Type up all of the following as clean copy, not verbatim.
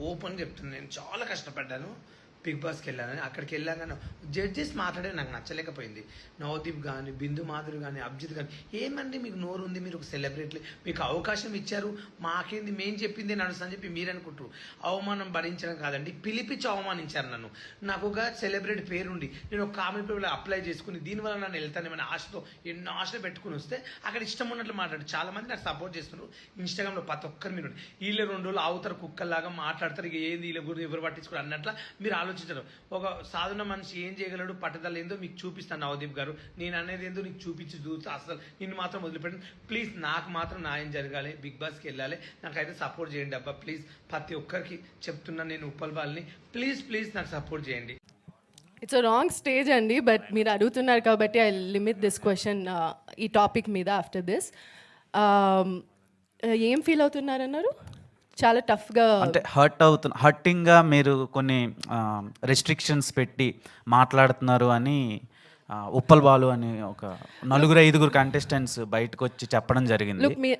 Open చెప్తున్నాను, నేను చాలా కష్టపడ్డాను బిగ్ బాస్కి వెళ్ళానని. అక్కడికి వెళ్ళాగానే జడ్జెస్ మాట్లాడే నాకు నచ్చలేకపోయింది. నవదీప్ కానీ, బిందు మాధురి కానీ, అభిజిత్ కానీ, ఏమండి మీకు నోరు ఉంది, మీరు ఒక సెలబ్రిటీ, మీకు అవకాశం ఇచ్చారు, మాకేంది మేము చెప్పింది నడుస్తా అని చెప్పి మీరు అనుకుంటారు. అవమానం భరించడం కాదండి, పిలిపించి అవమానించారు నన్ను. నాకు ఒక సెలబ్రిటీ పేరుండి నేను ఒక కామెంట్ పేపర్లో అప్లై చేసుకుని దీనివల్ల నన్ను వెళ్తానేమని ఆశతో ఎన్నో ఆశలు పెట్టుకుని వస్తే అక్కడ ఇష్టం ఉన్నట్లు మాట్లాడు. చాలామంది నాకు సపోర్ట్ చేస్తున్నారు ఇన్స్టాగ్రామ్లో, ప్రతి ఒక్కరు మీరు వీళ్ళు 2 రోజులు ఆవుతారు కుక్కల్లాగా మాట్లాడతారు, ఇక ఏంది వీళ్ళ గురించి ఎవరు పట్టించుకోరు అన్నట్ల మీరు ఆలోచించారు. ఒక సాధన మనిషి ఏం చేయగలడు, పట్టుదల ఏందో మీకు చూపిస్తాను నవదీప్ గారు. నేను అనేది ఏందో నీకు చూపించి చూస్తా, అసలు నిన్ను మాత్రం వదిలిపెట్టండి ప్లీజ్. నాకు మాత్రం న్యాయం జరగాలి, బిగ్ బాస్కి వెళ్ళాలి, నాకైతే సపోర్ట్ చేయండి అబ్బా ప్లీజ్. ప్రతి ఒక్కరికి చెప్తున్నాను నేను, ఉప్పల్ వాళ్ళని ప్లీజ్ ప్లీజ్ నాకు సపోర్ట్ చేయండి. ఇట్స్ రాంగ్ స్టేజ్ అండి, బట్ మీరు అడుగుతున్నారు కాబట్టి ఐ లిమిట్ దిస్ క్వశ్చన్ ఈ టాపిక్ మీద. ఆఫ్టర్ దిస్ ఏం ఫీల్ అవుతున్నారన్నారు? చాలా టఫ్గా అంటే హర్టింగ్గా మీరు కొన్ని రెస్ట్రిక్షన్స్ పెట్టి మాట్లాడుతున్నారు అని ఉప్పల్ బాలు అని ఒక 4-5 కంటెస్టెంట్స్ బయటకు వచ్చి చెప్పడం జరిగింది. లుక్, మీ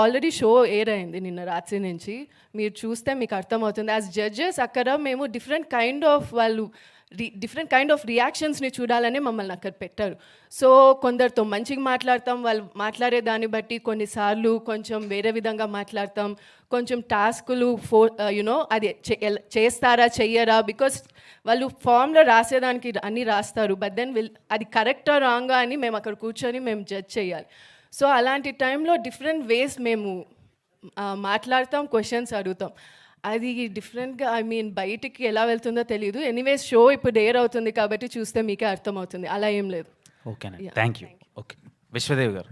ఆల్రెడీ షో ఎయిర్ అయింది నిన్న రాత్రి నుంచి, మీరు చూస్తే మీకు అర్థమవుతుంది. యాజ్ జడ్జెస్ అక్కడ మేము డిఫరెంట్ కైండ్ ఆఫ్ రియాక్షన్స్ని చూడాలనే మమ్మల్ని అక్కడ పెట్టారు. సో కొందరితో మంచిగా మాట్లాడతాం, వాళ్ళు మాట్లాడే దాన్ని బట్టి కొన్నిసార్లు కొంచెం వేరే విధంగా మాట్లాడతాం, కొంచెం టాస్కులు అది చేస్తారా చెయ్యరా, బికాస్ వాళ్ళు ఫామ్లో రాసేదానికి అన్నీ రాస్తారు, బట్ దెన్ అది కరెక్టా రాంగా అని మేము అక్కడ కూర్చొని మేము జడ్జ్ చేయాలి. సో అలాంటి టైంలో డిఫరెంట్ వేస్ మేము మాట్లాడతాం, క్వశ్చన్స్ అడుగుతాం. అది డిఫరెంట్గా బయటికి ఎలా వెళ్తుందో తెలియదు. ఎనీవేస్ షో ఇప్పుడు ఎయిర్ అవుతుంది కాబట్టి చూస్తే మీకే అర్థమవుతుంది, అలా ఏం లేదు. ఓకేనా, థ్యాంక్ యూ. ఓకే, విశ్వదేవ్ గారు.